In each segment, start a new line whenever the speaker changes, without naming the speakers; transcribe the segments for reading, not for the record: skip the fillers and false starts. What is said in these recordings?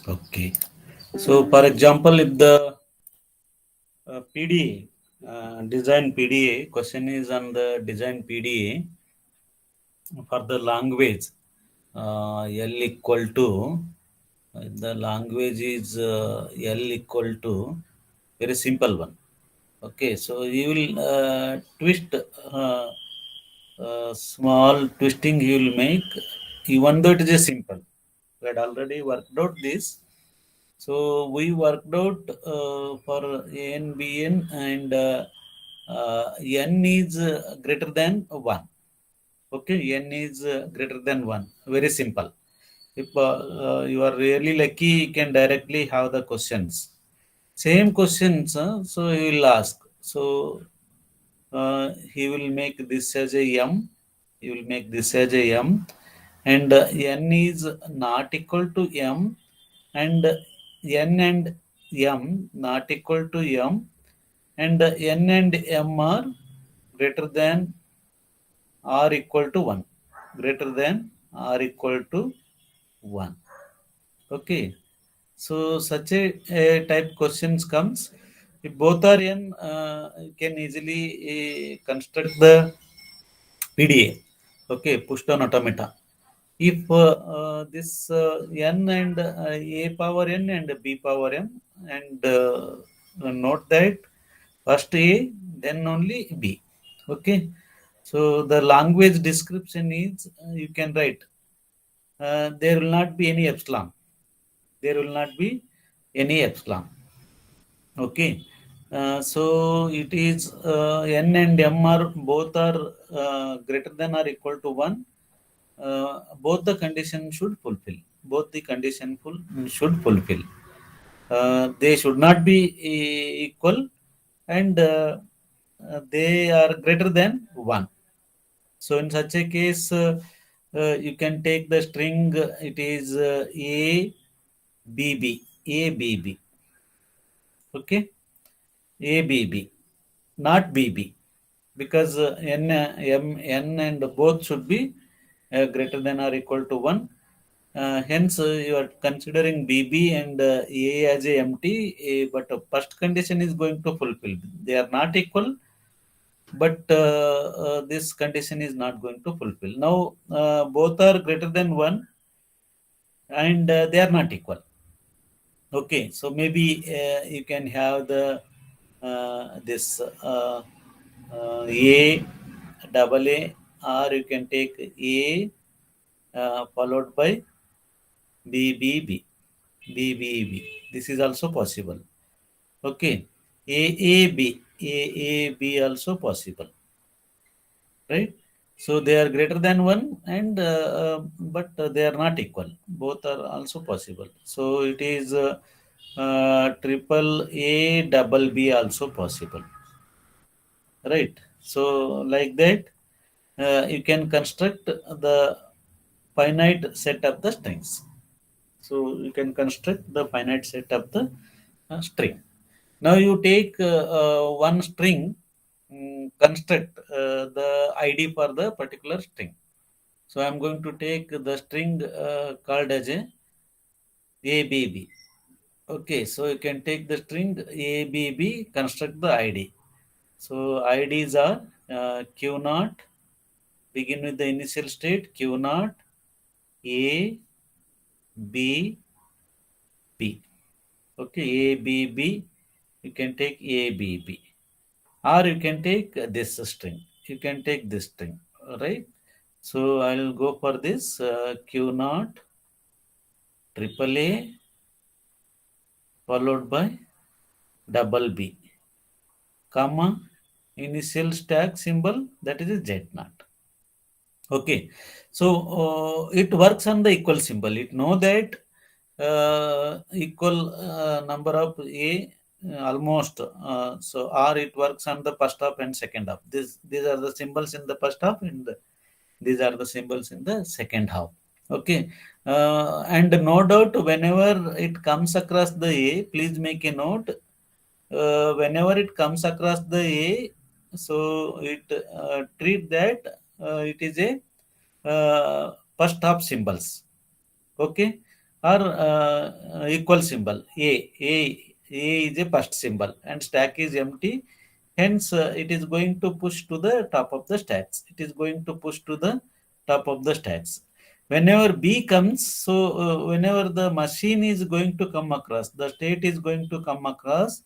Okay. So, for example, if the PDA, design PDA, question is on the design PDA for the language, L equal to, the language is L equal to, very simple one. Okay, so you will twist, small twisting you will make, even though it is a simple. We had already worked out this. So we worked out for n, bn, and n is greater than 1. Okay, n is greater than 1. Very simple. If you are really lucky, you can directly have the questions. Same questions, so he will ask. So he will make this as a m. He will make this as a m, and n is not equal to m, and n and m not equal to m, and n and m are greater than or equal to 1. Greater than or equal to 1. Okay. So such a type questions comes. If both are n, you can easily construct the PDA. Okay, push down automata. If this n and a power n and b power m, and note that first a, then only b. Okay. So the language description is, you can write, there will not be any epsilon. There will not be any epsilon. Okay. So it is n and m are both are greater than or equal to 1. Both the condition should fulfill. Both the condition should fulfill. They should not be equal, and they are greater than 1. So in such a case, you can take the string, it is A, B, B, A, B, B. Okay, A, B, B, not B, B, because n, m, n, and both should be greater than or equal to 1. Hence, you are considering BB and A as a empty, but first condition is going to fulfill. They are not equal, but this condition is not going to fulfill. Now, both are greater than 1, and they are not equal. Okay, so maybe you can have the this A, double A, or you can take A followed by B, B, B, B, B, B. This is also possible. Okay, A, A, B, A, A, B also possible, right? So they are greater than 1, and but they are not equal. Both are also possible. So it is triple A, double B also possible, right? So like that, you can construct the finite set of the strings. So you can construct the finite set of the string. Now you take one string, construct the ID for the particular string. So I'm going to take the string called as a ABB. Okay, so you can take the string ABB, construct the ID. So IDs are Q naught, begin with the initial state Q naught, A, B, B. Okay, A, B, B. You can take A, B, B. Or you can take this string. You can take this string, right? So I'll go for this Q naught, triple A, followed by double B, comma, initial stack symbol, that is a Z naught. Okay, so it works on the equal symbol. It know that equal number of A, almost, so or it works on the first half and second half. These are the symbols in the first half, and these are the symbols in the second half. Okay, and no doubt whenever it comes across the A, please make a note. Whenever it comes across the A, so it treat that it is a first half symbols. Okay, are equal symbol. A is a first symbol and stack is empty. Hence, it is going to push to the top of the stacks. It is going to push to the top of the stacks. Whenever B comes, so whenever the machine is going to come across, the state is going to come across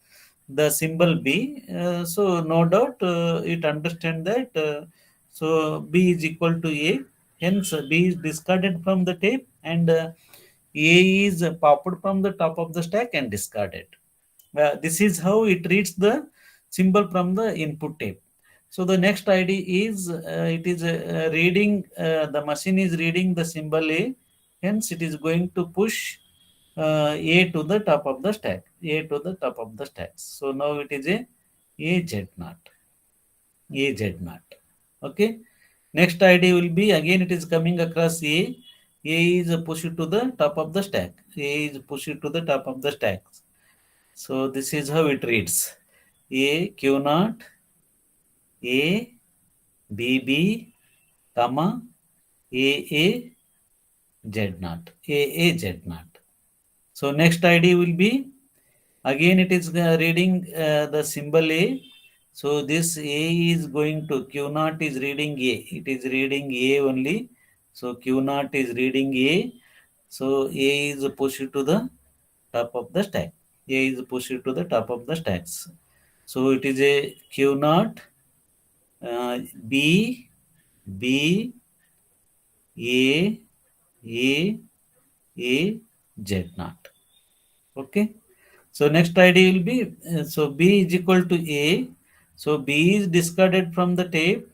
the symbol B. So no doubt it understand that. So B is equal to A. Hence, B is discarded from the tape and A is popped from the top of the stack and discarded. This is how it reads the symbol from the input tape. So the next ID is it is reading, the machine is reading the symbol A, hence it is going to push A to the top of the stack, A to the top of the stack. So now it is a Z naught, A Z naught. Okay. Next ID will be again it is coming across A. A is pushed to the top of the stack. A is pushed to the top of the stack. So this is how it reads. A Q naught, A B B, comma, A Z naught, A Z naught. So next ID will be again it is reading the symbol A. So this A is going to Q naught is reading A. It is reading A only. So Q naught is reading A. So A is pushed to the top of the stack. A is pushed to the top of the stacks. So it is a Q naught, B, B, A, A, A, Z naught. Okay. So next ID will be, so B is equal to A. So B is discarded from the tape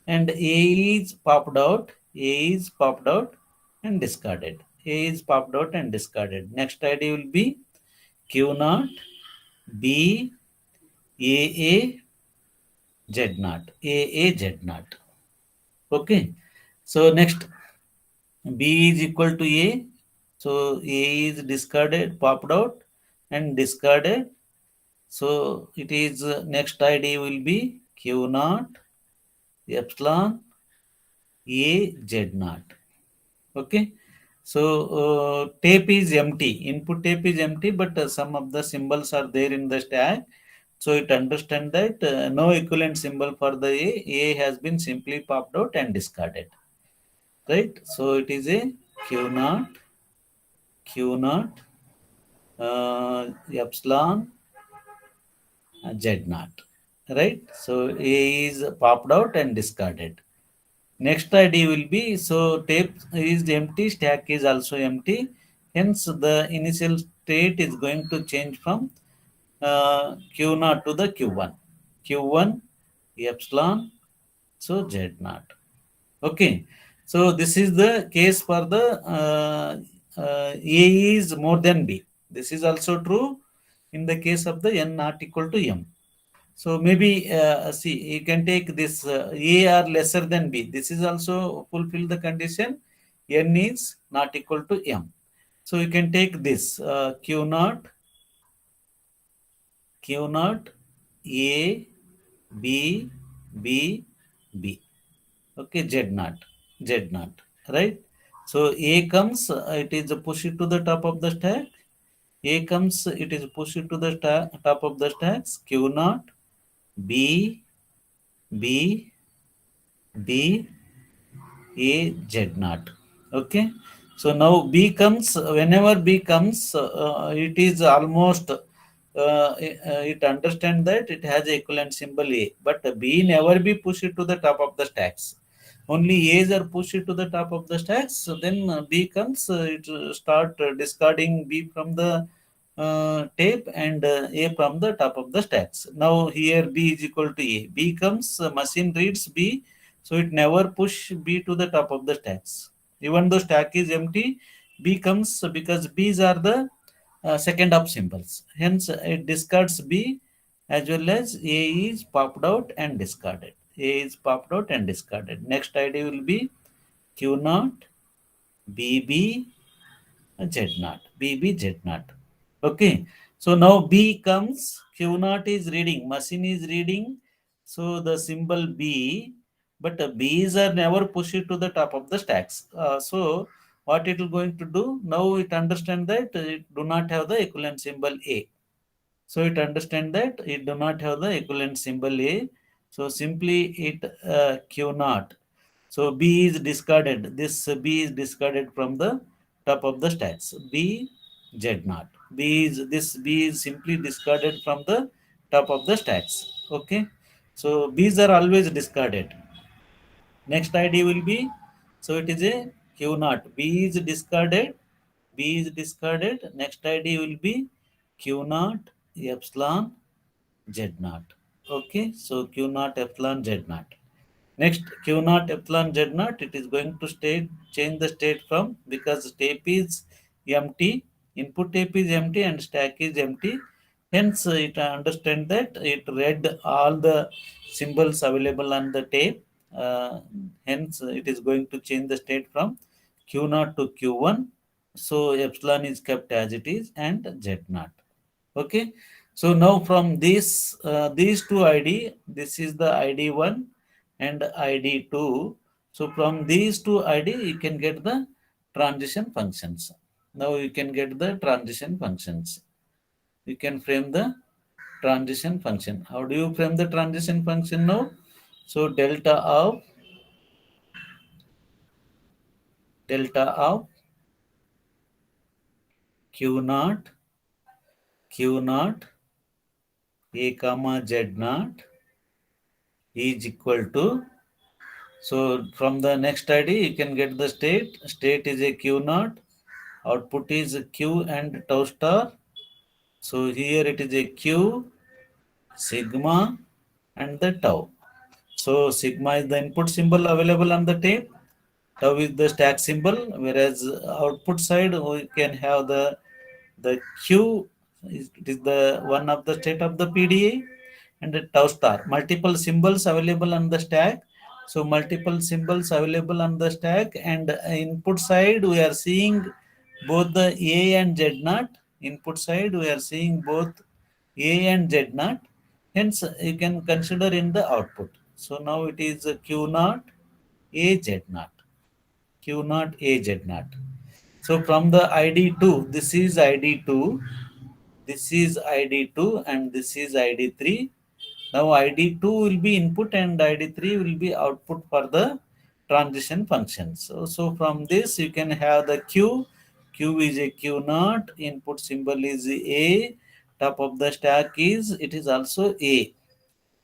and A is popped out. A is popped out and discarded. A is popped out and discarded. Next ID will be Q naught, B, A, Z naught, A, Z naught. Okay. So next B is equal to A. So A is discarded, popped out and discarded. So it is next ID will be Q naught, epsilon, A, Z naught. Okay. So tape is empty. Input tape is empty, but some of the symbols are there in the stack. So it understand that no equivalent symbol for the A. A has been simply popped out and discarded. Right. So it is a Q naught, Q naught, epsilon, Z naught. Right. So A is popped out and discarded. Next ID will be, so tape is empty, stack is also empty. Hence the initial state is going to change from Q0 to the Q1. Q1, epsilon, so Z naught. Okay. So this is the case for the A is more than B. This is also true in the case of the N not equal to M. So maybe see, you can take this A are lesser than B. This is also fulfill the condition. N is not equal to M. So you can take this Q naught, Q naught, A, B, B, B. Okay, Z naught, Z naught, right? So A comes, it is pushed to the top of the stack. A comes, it is pushed to the top of the stacks. Q naught, B, B, B, A, Z naught. Okay. So now B comes, whenever B comes, it is almost, it understand that it has equivalent symbol A, but B never be pushed to the top of the stacks. Only A's are pushed to the top of the stacks. So then B comes, it start discarding B from the tape and A from the top of the stacks. Now here B is equal to A. B comes, machine reads B, so it never push B to the top of the stacks. Even though stack is empty, B comes because B's are the second up symbols. Hence it discards B as well as A is popped out and discarded. A is popped out and discarded. Next ID will be Q naught, BB, Z naught, BB, Z naught. Okay. So now B comes, Q naught is reading, machine is reading. So the symbol B, but B's are never pushed to the top of the stacks. So what it will going to do? Now it understand that it do not have the equivalent symbol A. So it understand that it do not have the equivalent symbol A. So simply it Q naught. So B is discarded. This B is discarded from the top of the stacks. B Z naught. B is simply discarded from the top of the stacks. Okay. So B's are always discarded. Next ID will be, so it is a Q naught. B is discarded. B is discarded. Next ID will be Q naught epsilon Z naught. Okay, so Q naught epsilon Z naught. Next Q naught epsilon Z naught, it is going to change the state from, because tape is empty, input tape is empty and stack is empty. Hence it understand that it read all the symbols available on the tape. Hence it is going to change the state from Q naught to Q1. So epsilon is kept as it is and Z naught. Okay. So now from these two ID, this is the ID 1 and ID 2. So from these two ID, you can get the transition functions. Now you can get the transition functions. You can frame the transition function. How do you frame the transition function now? So delta of Q naught, Q naught, A comma Z naught is equal to, so from the next ID, you can get the state. State is a Q naught. Output is Q and tau star. So here it is a Q, sigma, and the tau. So sigma is the input symbol available on the tape. Tau is the stack symbol, whereas output side we can have the Q, it is the one of the state of the PDA, and the tau star. Multiple symbols available on the stack. So multiple symbols available on the stack, and input side we are seeing both the A and Z naught. Input side we are seeing both A and Z naught. Hence you can consider in the output. So now it is Q naught A Z naught. Q naught A Z naught. So from the ID2, this is ID2, this is ID2, and this is ID3. Now ID2 will be input and ID3 will be output for the transition function. So from this you can have the Q. Q is a Q naught, input symbol is A, top of the stack is, it is also A.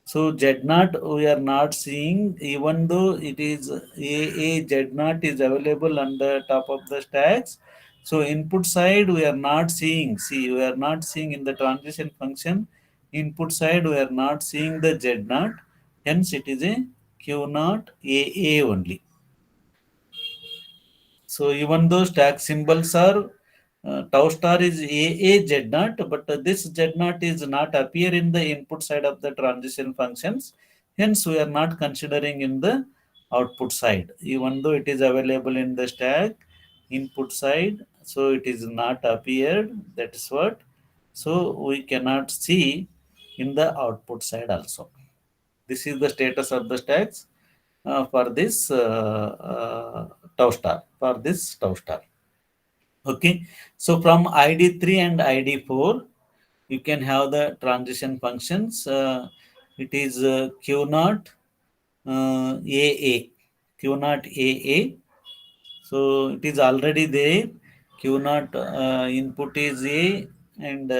So Z naught we are not seeing, even though it is A Z naught is available on the top of the stacks. So input side we are not seeing. See, we are not seeing in the transition function. Input side we are not seeing the Z naught. Hence it is a Q naught A only. So even though stack symbols are tau star is A Z naught, but this Z naught is not appear in the input side of the transition functions. Hence, we are not considering in the output side. Even though it is available in the stack input side, so it is not appeared. That is what. So we cannot see in the output side also. This is the status of the stacks for this tau star. For this tau star. Okay, so from ID3 and ID4, you can have the transition functions. It is Q naught AA, Q naught AA. So it is already there. Q naught input is A, and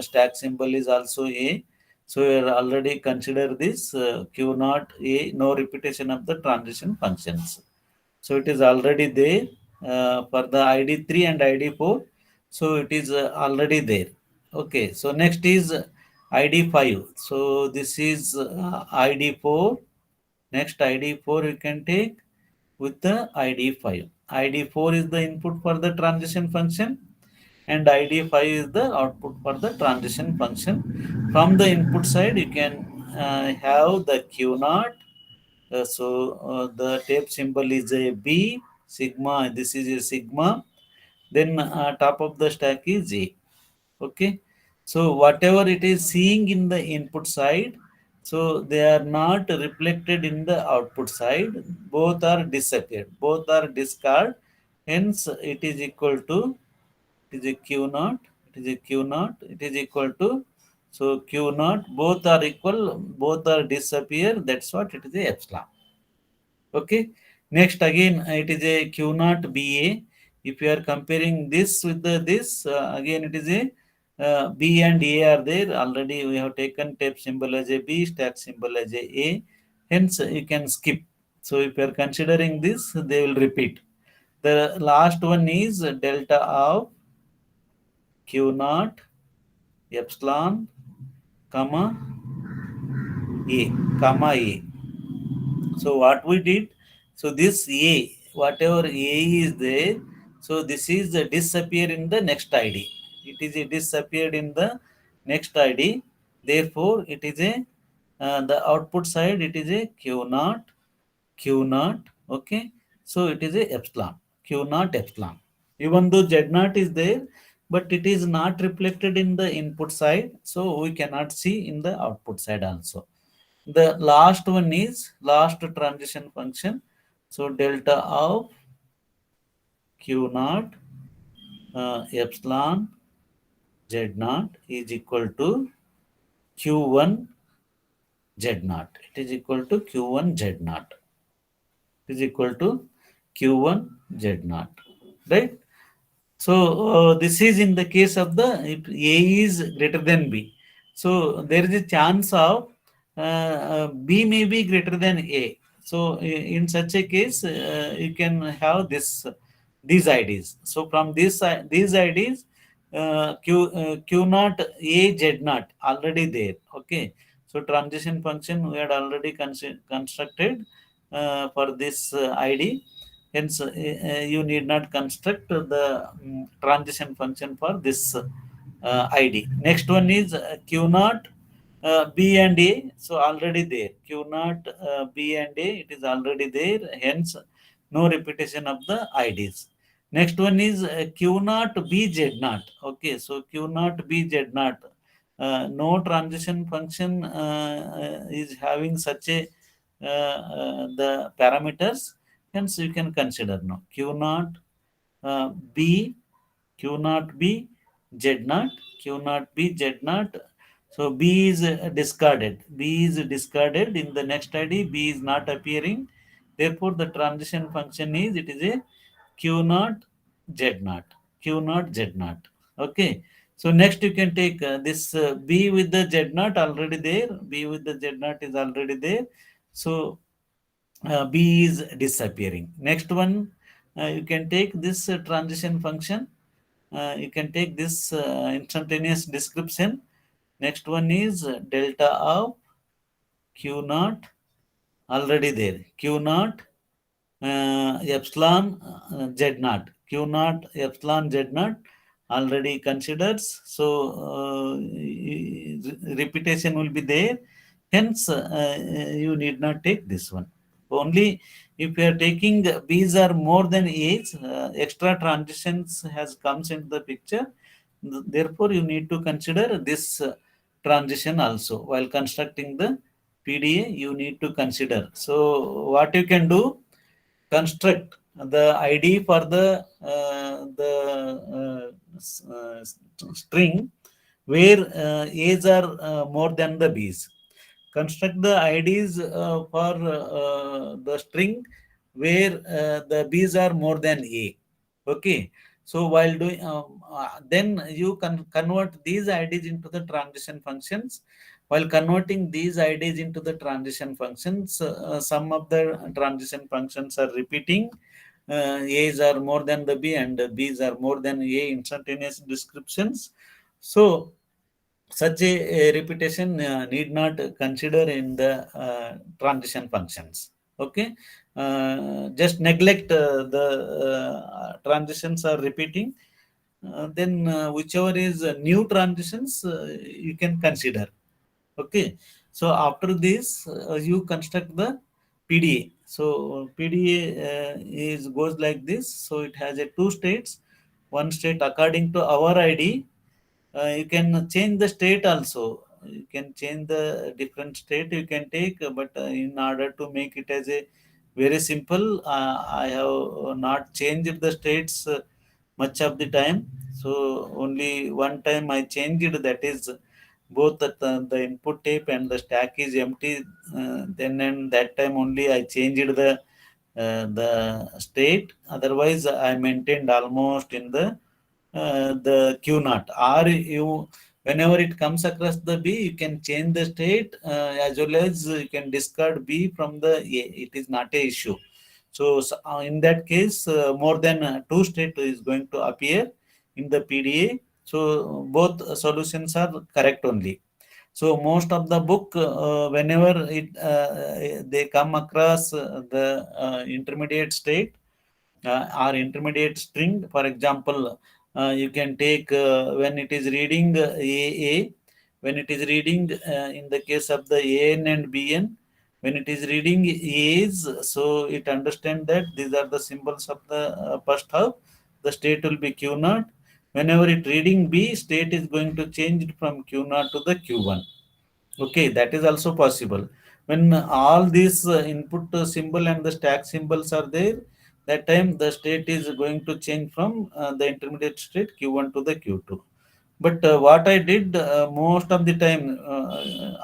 stack symbol is also A. So we are already consider this Q naught A, no repetition of the transition functions. So it is already there for the ID3 and ID4. So it is already there. Okay. So next is ID5. So this is ID4. Next ID4 you can take with the ID5. ID4 is the input for the transition function, and ID5 is the output for the transition function. From the input side, you can have the Q naught. The tape symbol is a B, sigma, this is a sigma. Then top of the stack is A. Okay. So whatever it is seeing in the input side, so they are not reflected in the output side. Both are disappeared. Both are discard. Hence, it is equal to, it is a Q naught, it is a Q naught, it is equal to, so Q naught, both are equal, both are disappear, that's what it is a epsilon. Okay. Next again, it is a Q naught BA. If you are comparing this with this, again it is a B and A are there. Already we have taken tape symbol as a B, stack symbol as a A. Hence, you can skip. So if you are considering this, they will repeat. The last one is delta of Q naught epsilon comma A, comma A. So what we did, so this A, whatever A is there, so this is disappear in the next ID. It is disappeared in the next ID. Therefore, it is a the output side. It is a Q naught, Q naught. Okay, so it is a epsilon, Q naught epsilon. Even though Z naught is there, but it is not reflected in the input side, so we cannot see in the output side also. The last one is last transition function. So delta of Q naught epsilon Z naught is equal to Q1 Z naught. It is equal to Q1 Z naught. It is equal to Q1 Z naught. Right? So this is in the case of the if A is greater than B. So there is a chance of B may be greater than A. So in such a case, you can have these IDs. So from these IDs, Q naught A Z naught already there. Okay. So transition function we had already constructed for this ID. Hence, you need not construct the transition function for this ID. Next one is Q naught B and A. So already there. Q naught B and A, it is already there. Hence, no repetition of the IDs. Next one is Q naught B Z naught. Okay, so Q naught B Z naught. No transition function is having such a the parameters. Hence, you can consider now Q naught B, Q naught B, Z naught, Q naught B, Z naught. So B is discarded. B is discarded in the next ID. B is not appearing. Therefore, the transition function is it is a Q naught Z naught, Q naught Z naught. Okay. So next you can take this B with the Z naught already there. B with the Z naught is already there. So B is disappearing. Next one, you can take this transition function. You can take this instantaneous description. Next one is delta of Q naught already there. Q naught epsilon Z naught. Q naught epsilon Z naught already considers. So repetition will be there. Hence, you need not take this one. Only if you are taking B's are more than A's, extra transitions has comes into the picture. Therefore, you need to consider this transition also while constructing the PDA. You need to consider. So, what you can do? Construct the ID for the string where A's are more than the B's. Construct the IDs for the string where the B's are more than A. Okay. So while doing, then you can convert these IDs into the transition functions. While converting these IDs into the transition functions, some of the transition functions are repeating. A's are more than the B and B's are more than A instantaneous descriptions. So such a repetition need not consider in the transition functions. Okay, just neglect the transitions are repeating. Then whichever is new transitions you can consider. Okay, so after this you construct the PDA. So PDA is goes like this. So it has a two states. One state according to our ID, you can change the state also. You can change the different state you can take, but in order to make it as a Very simple. I have not changed the states much of the time. So only one time I changed, that is both the input tape and the stack is empty. Then and that time only I changed the state. Otherwise, I maintained almost in the Q naught. Or you, whenever it comes across the B, you can change the state as well as you can discard B from the A. It is not a issue. So in that case, more than two state is going to appear in the PDA. So both solutions are correct only. So most of the book, whenever they come across the intermediate state or intermediate string, for example, you can take when it is reading AA, when it is reading in the case of the AN and BN, when it is reading A's, so it understand that these are the symbols of the first half. The state will be Q naught. Whenever it reading B, state is going to change it from Q naught to the Q1. Okay, that is also possible. When all these input symbol and the stack symbols are there, that time the state is going to change from the intermediate state Q1 to the Q2. But what I did most of the time,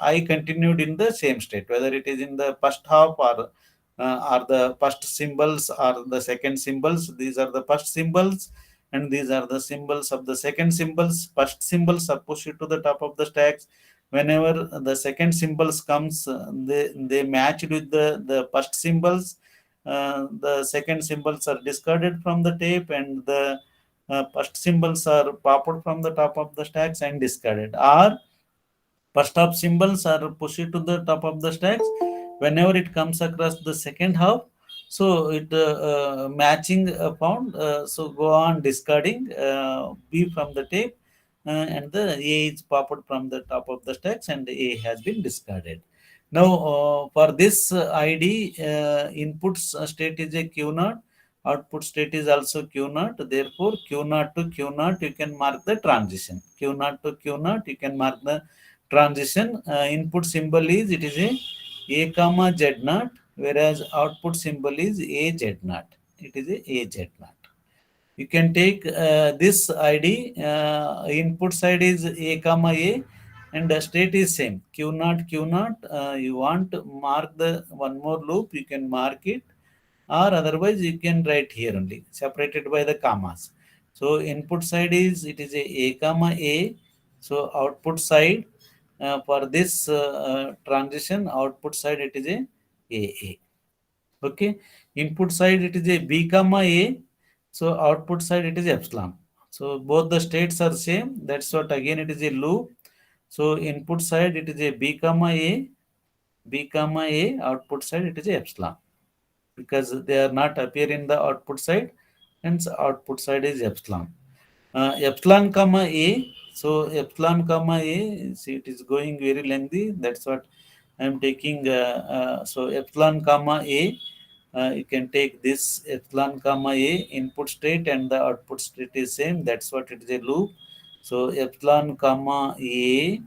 I continued in the same state, whether it is in the first half or the first symbols or the second symbols. These are the first symbols, and these are the symbols of the second symbols. First symbols are pushed to the top of the stacks. Whenever the second symbols comes, they match with the first symbols. The second symbols are discarded from the tape, and the first symbols are popped from the top of the stacks and discarded. Or first half symbols are pushed to the top of the stacks. Whenever it comes across the second half, so it matching found. So go on discarding B from the tape, and the A is popped from the top of the stacks, and A has been discarded. Now, for this ID, inputs state is a Q naught, output state is also Q naught. Therefore, Q naught to Q naught, you can mark the transition. Q naught to Q naught, you can mark the transition. Input symbol is, it is a comma Z naught, whereas output symbol is a Z naught. It is a Z naught. You can take this ID, input side is a comma a, and the state is same Q naught Q naught. You want to mark the one more loop, you can mark it, or otherwise you can write here only, separated by the commas. So input side is, it is a comma a. So output side, for this transition, output side it is a. Okay, input side it is a B comma A, so output side it is epsilon. So both the states are same. That's what, again it is a loop. So input side it is a B comma A, B comma A. Output side it is a epsilon, because they are not appear in the output side, hence output side is epsilon. Epsilon comma A. So epsilon comma A. See, it is going very lengthy. That's what I am taking. So epsilon comma A. You can take this epsilon comma A input state, and the output state is same. That's what it is, a loop. So epsilon comma A.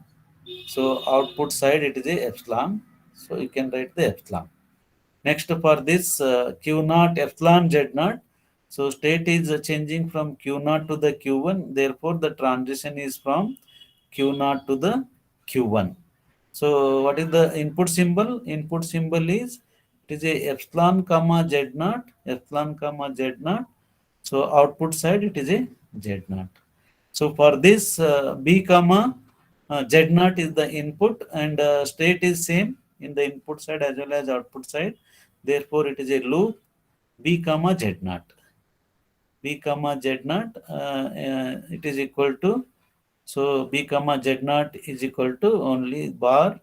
So output side it is a epsilon. So you can write the epsilon. Next, for this Q naught epsilon Z naught. So state is changing from Q naught to the Q1. Therefore, the transition is from Q naught to the Q1. So what is the input symbol? Input symbol is, it is a epsilon comma Z naught, epsilon comma Z naught. So output side it is a Z naught. So for this B comma Z naught is the input, and state is same in the input side as well as output side. Therefore, it is a loop B comma Z naught. B comma Z naught, it is equal to, so B comma Z naught is equal to only bar.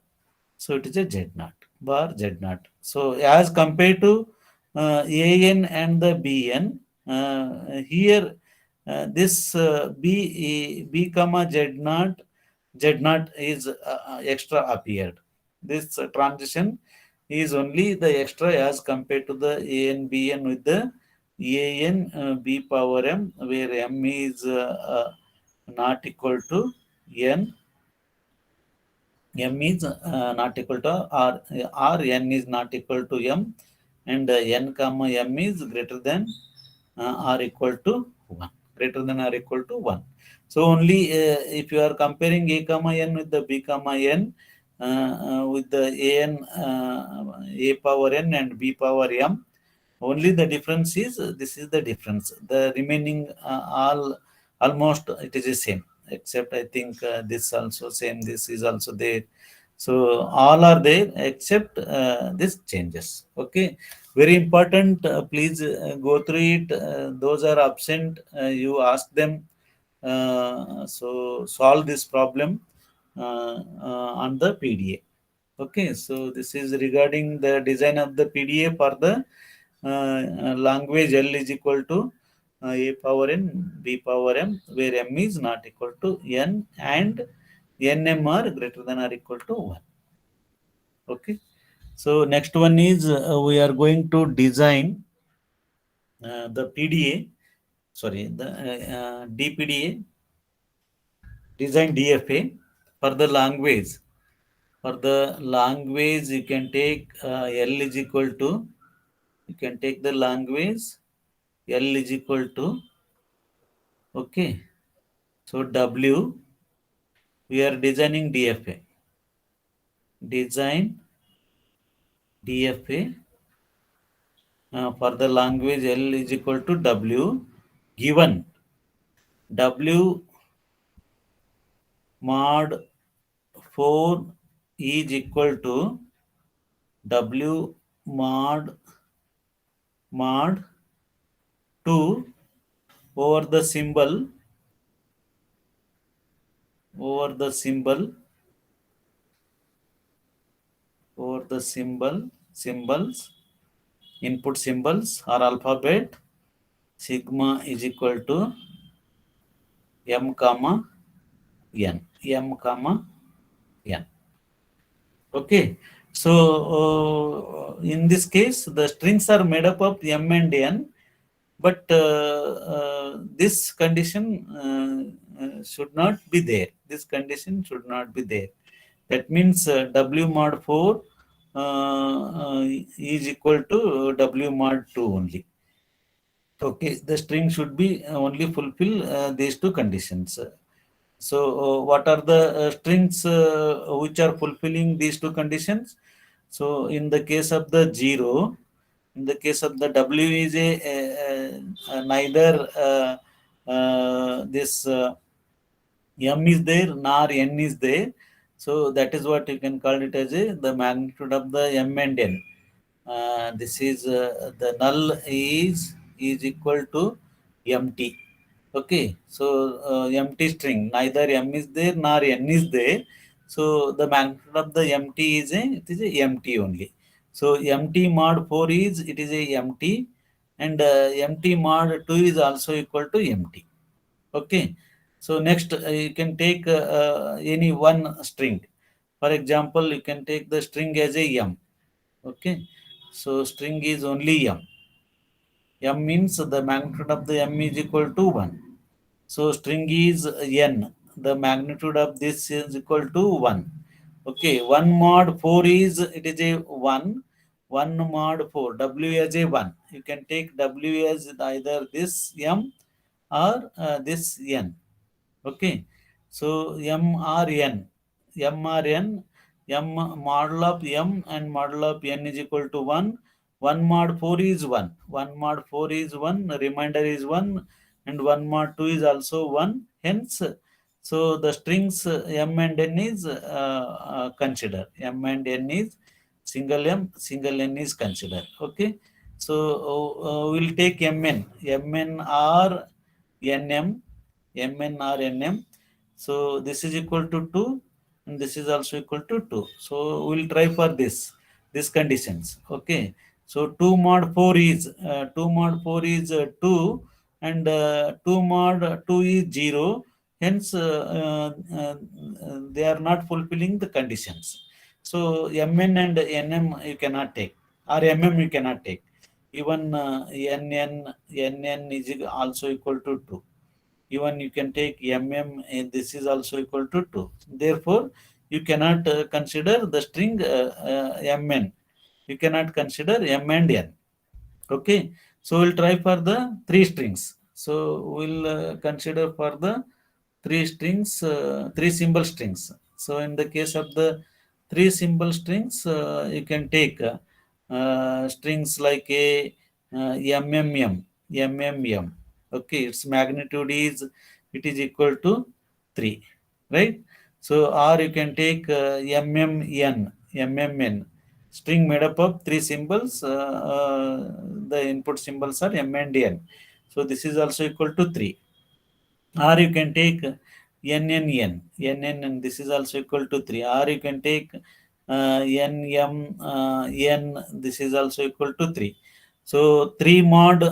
So it is a Z naught, bar Z naught. So as compared to AN and the BN, here this B comma Z naught is extra appeared. This transition is only the extra as compared to the AN BN with the AN B power M, where M is not equal to N. M is not equal to, or N is not equal to M, and n comma m is greater than or equal to 1. Greater than or equal to 1. So only if you are comparing a comma n with the b comma n, with the a power n and b power m, only the difference is this is the difference. The remaining all almost it is the same, except I think this also same, this is also there. So all are there except this changes. Okay, very important. Please go through it. Those are absent. You ask them. So solve this problem on the PDA. Okay, so this is regarding the design of the PDA for the language L is equal to a power n, b power m, where m is not equal to n and nm are greater than or equal to 1. Okay, so next one is we are going to design the PDA, sorry, the DPDA, design DFA for the language. For the language, you can take L is equal to, you can take the language L is equal to, okay, so W, we are designing DFA. Design DFA for the language L is equal to W, given W mod 4 is equal to W mod 2 over the symbol, over the symbol, over the symbols, input symbols or alphabet, sigma is equal to m comma n, m comma n. Okay, so in this case the strings are made up of m and n, but this condition should not be there. This condition should not be there. That means W mod 4 is equal to W mod 2 only. Okay, the string should be only fulfill these two conditions. So, what are the strings which are fulfilling these two conditions? So, in the case of the 0, in the case of the W is neither this M is there nor N is there. So, that is what you can call it as the magnitude of the M and N. This is the null is equal to MT. Okay, so empty string, neither M is there nor N is there. So the magnitude of the MT is it is a MT only. So MT mod 4 is, it is a MT, and MT mod 2 is also equal to MT. Okay, so next you can take any one string. For example, you can take the string as a M. Okay, so string is only M. M means the magnitude of the M is equal to 1. So string is n. The magnitude of this is equal to 1. Okay, 1 mod 4 is, it is a 1. 1 mod 4, W as a 1. You can take W as either this M or this N. Okay, so M or N. M or N. M model of M and model of N is equal to 1. 1 mod 4 is 1. 1 mod 4 is 1. Remainder is 1. And 1 mod 2 is also 1. Hence, so the strings M and N is consider. M and N is single M, single N is considered. Okay. So we'll take MN. MN or NM. MN or NM. So this is equal to 2 and this is also equal to 2. So we'll try for this conditions. Okay. So 2 mod 4 is 2 and 2 mod 2 is 0. Hence they are not fulfilling the conditions. So Mn and Nm you cannot take, or mm you cannot take. Even Nn is also equal to 2. Even you can take mm, and this is also equal to 2. Therefore, you cannot consider the string mn. You cannot consider m and n. Okay, so we'll try for the three strings. So we'll consider for the three strings, three symbol strings. So in the case of the three symbol strings, you can take strings like a MMM, MMM. Okay, its magnitude is, it is equal to 3, right? So or you can take MMN, MMN, string made up of three symbols. The input symbols are M and N. So this is also equal to 3. Or you can take NNN, NNN, this is also equal to 3. Or you can take NM, N, this is also equal to 3. So 3 mod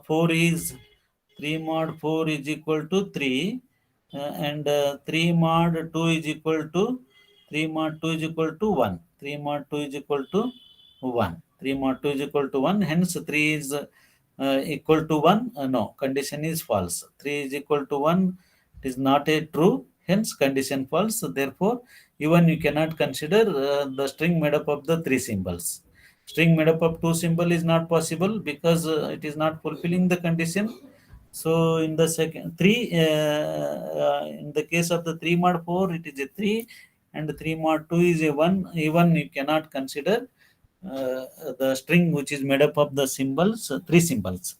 4 is 3 mod 4 is equal to 3, and 3 mod 2 is equal to 3 mod 2 is equal to 1. 3 mod 2 is equal to 1. 3 mod 2 is equal to 1. Hence 3 is equal to 1. No, condition is false. 3 is equal to 1. It is not a true. Hence condition false. Therefore, even you cannot consider the string made up of the three symbols. String made up of two symbol is not possible because it is not fulfilling the condition. So in the second three, in the case of the 3 mod 4, it is a 3, and 3 mod 2 is a 1. Even you cannot consider the string which is made up of the symbols, three symbols.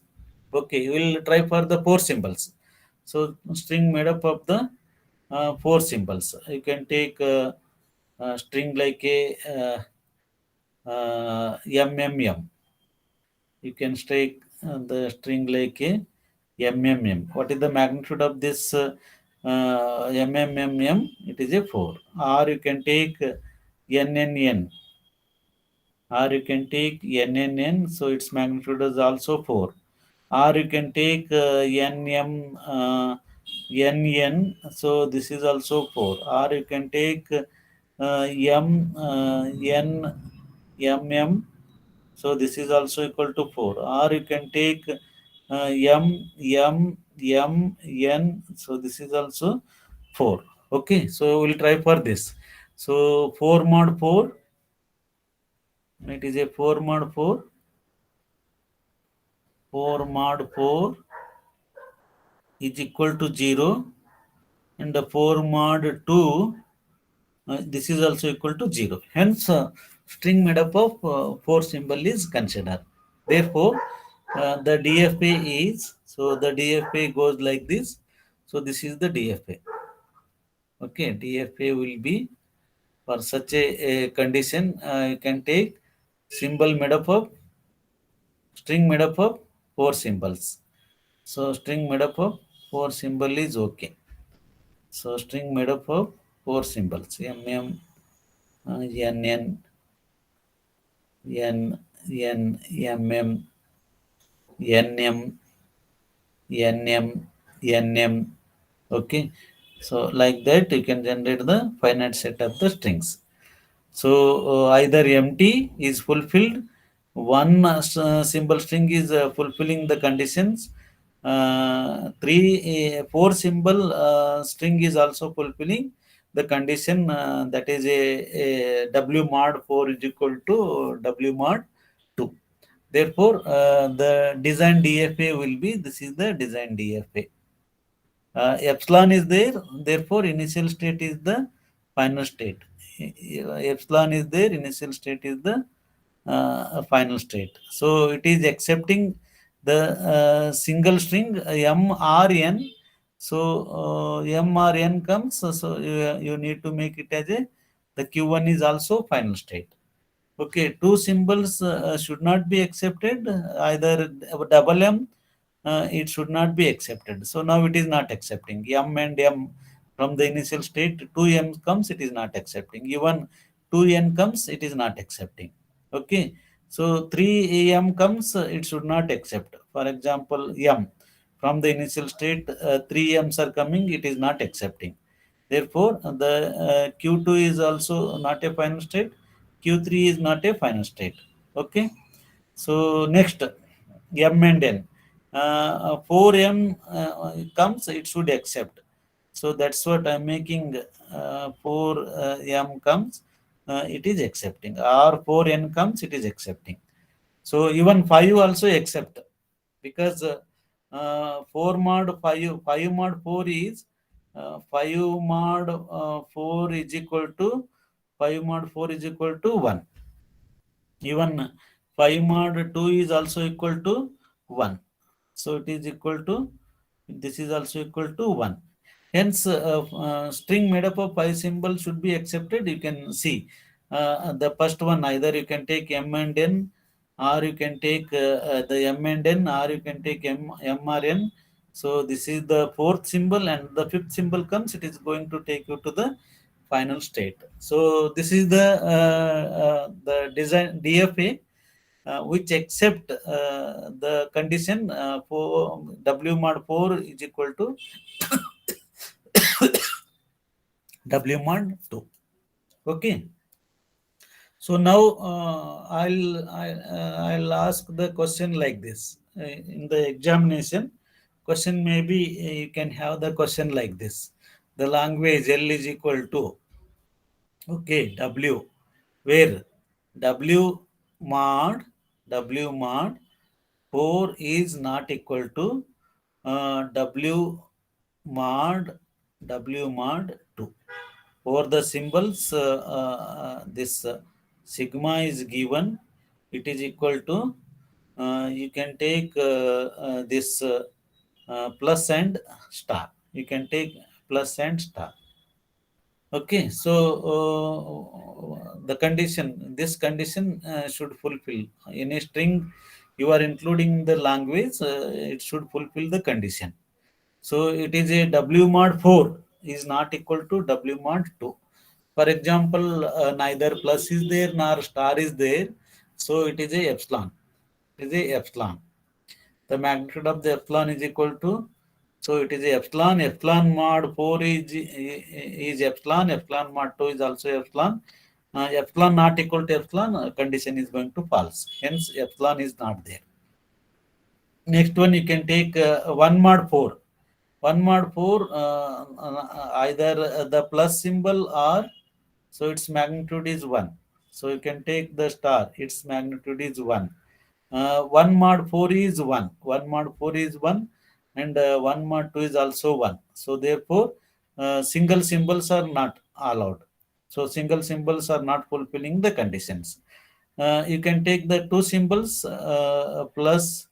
Okay, we will try for the four symbols. So string made up of the four symbols. You can take string like a MMM. You can take the string like a MMM. What is the magnitude of this MMM? It is a 4. Or you can take NNN, or you can take NNN, so its magnitude is also 4. Or you can take NM, NN, so this is also 4. Or you can take N, MM, so this is also equal to 4. Or you can take N, so this is also 4. Okay, so we'll try for this. So 4 mod 4, it is a 4 mod 4. 4 mod 4 is equal to 0, and the 4 mod 2, this is also equal to 0. Hence, string made up of 4 symbol is considered. Therefore, the DFA is, so the DFA goes like this. So this is the DFA. Okay, DFA will be for such a condition, you can take symbol made up of, string made up of 4 symbols. So string made up of 4 symbol is okay. So string made up of 4 symbols, MM, NN, N, N, MM, NM, NM, NM. Okay. So like that you can generate the finite set of the strings. So either empty is fulfilled, one symbol string is fulfilling the conditions. Four symbol string is also fulfilling the condition, that is a W mod 4 is equal to W mod 2. Therefore, the design DFA will be, this is the design DFA. Epsilon is there, therefore initial state is the final state. Epsilon is there, initial state is the final state. So it is accepting the single string M or N. So M or N comes, so you need to make it as a, the Q1 is also final state. Okay, two symbols should not be accepted, either double M, it should not be accepted. So now it is not accepting. M and M from the initial state, 2M comes, it is not accepting. Even 2N comes, it is not accepting. Okay, so 3M comes, it should not accept. For example, M from the initial state, 3Ms are coming, it is not accepting. Therefore, the Q2 is also not a final state. Q3 is not a final state. Okay. So next, M and N. 4M comes, it should accept. So that's what I'm making. 4M comes, it is accepting. Or 4N comes, it is accepting. So even 5 also accept, because 4 mod 5, 5 mod 4 is 5 mod 4 is equal to 5 mod 4 is equal to 1. Even 5 mod 2 is also equal to 1. So it is equal to, this is also equal to 1. Hence, string made up of 5 symbols should be accepted. You can see the first one, either you can take M and N, or you can take the M and N, or you can take M or N. So this is the fourth symbol, and the fifth symbol comes, it is going to take you to the final state. So this is the design DFA, which accept the condition for W mod 4 is equal to W mod 2. Okay. So now I'll ask the question like this. In the examination, question maybe you can have the question like this. The language L is equal to, okay, W, where W mod 4 is not equal to W mod 2. For the symbols, this sigma is given. It is equal to, you can take this plus and star. You can take plus and star. Okay, so the condition, this condition should fulfill. In a string, you are including the language, it should fulfill the condition. So it is a W mod 4 is not equal to W mod 2. For example, neither plus is there nor star is there. So it is a epsilon. It is a epsilon. The magnitude of the epsilon is equal to, so it is a epsilon. Epsilon mod 4 is epsilon. Epsilon mod 2 is also epsilon. Epsilon not equal to epsilon, condition is going to false. Hence, epsilon is not there. Next one, you can take 1 mod 4. 1 mod 4, either the plus symbol, or so its magnitude is 1. So you can take the star, its magnitude is 1. 1 mod 4 is 1. 1 mod 4 is 1, and 1 mod 2 is also 1. So therefore, single symbols are not allowed. So single symbols are not fulfilling the conditions. You can take the two symbols, plus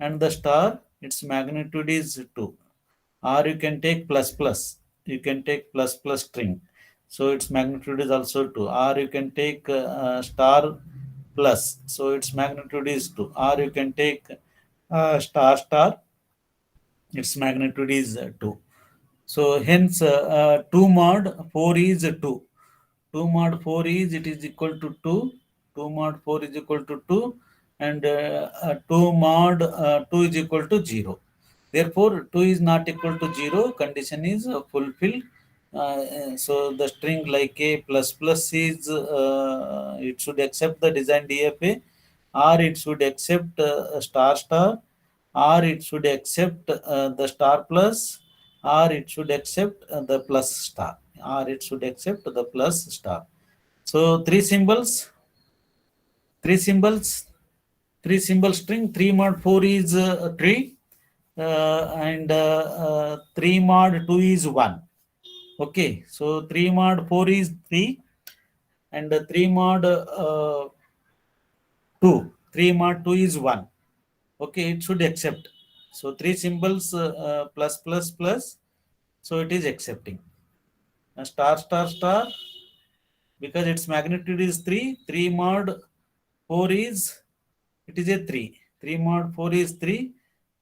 and the star, its magnitude is 2. Or you can take plus plus. You can take plus plus string. So its magnitude is also 2. Or you can take star plus. So its magnitude is 2. Or you can take star star. Its magnitude is 2. So hence 2 mod 4 is 2. 2 mod 4 is, it is equal to 2. 2 mod 4 is equal to 2. And 2 mod 2 is equal to 0. Therefore, 2 is not equal to 0. Condition is fulfilled. So the string like a plus plus is, it should accept the design DFA, or it should accept star star, or it should accept the star plus, or it should accept the plus star, or it should accept the plus star. So three symbols, three symbols, three symbol string. 3 mod 4 is 3, and 3 mod 2 is 1. Okay, so 3 mod 4 is 3, and 3 mod 2. 3 mod 2 is 1. Okay, it should accept. So three symbols, plus plus plus. So it is accepting. Star star star, because its magnitude is 3. 3 mod 4 is, it is a 3. 3 mod 4 is 3.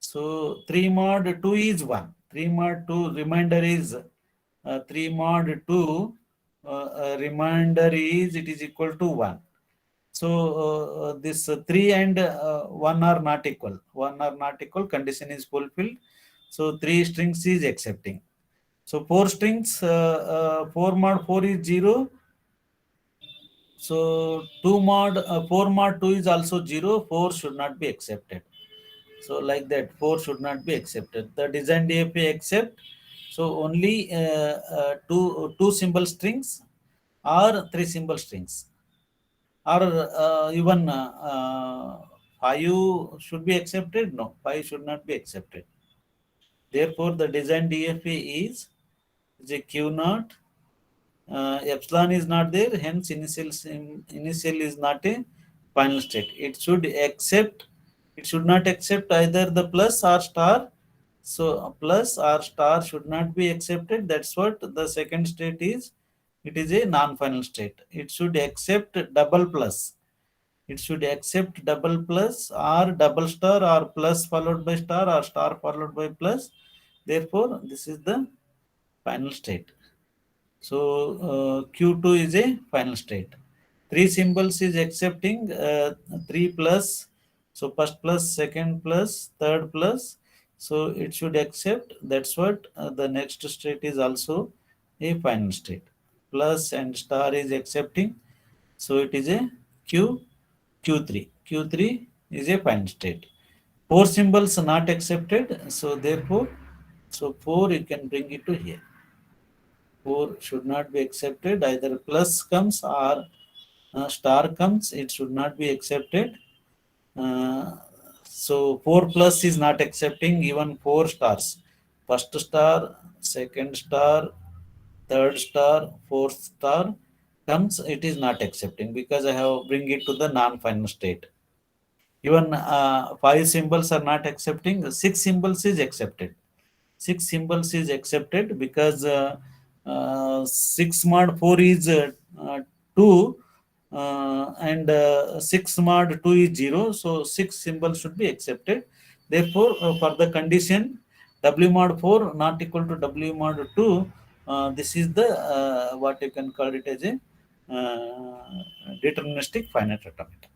So 3 mod 2 is 1. 3 mod 2 remainder is 3 mod 2, remainder is, it is equal to 1. So this 3 and 1 are not equal. 1 are not equal, condition is fulfilled. So 3 strings is accepting. So 4 strings, 4 mod 4 is 0. So 2 mod 4 mod 2 is also 0. 4 should not be accepted. So like that, 4 should not be accepted. The design DFA accept. So only two symbol strings or three symbol strings, or even 5 should be accepted? No, 5 should not be accepted. Therefore, the design DFA is a Q naught. Epsilon is not there, hence initial is not a final state. It should not accept either the plus or star. So plus or star should not be accepted. That's what the second state is. It is a non-final state. It should accept double plus. It should accept double plus or double star or plus followed by star or star followed by plus. Therefore, this is the final state. So Q2 is a final state. Three symbols is accepting 3 plus. So first plus, second plus, third plus. So it should accept. That's what the next state is also a final state. Plus and star is accepting. So it is a Q3. Q3 is a final state. Four symbols are not accepted. So therefore, so 4 you can bring it to here. 4 should not be accepted. Either plus comes or star comes. It should not be accepted. So 4 plus is not accepting even 4 stars. First star, second star, third star, fourth star comes. It is not accepting because I have bring it to the non-final state. Even 5 symbols are not accepting. 6 symbols is accepted. 6 symbols is accepted because 6 mod 4 is 2 and 6 mod 2 is 0. So 6 symbols should be accepted. Therefore, for the condition W mod 4 not equal to W mod 2, this is the what you can call it as a deterministic finite automata.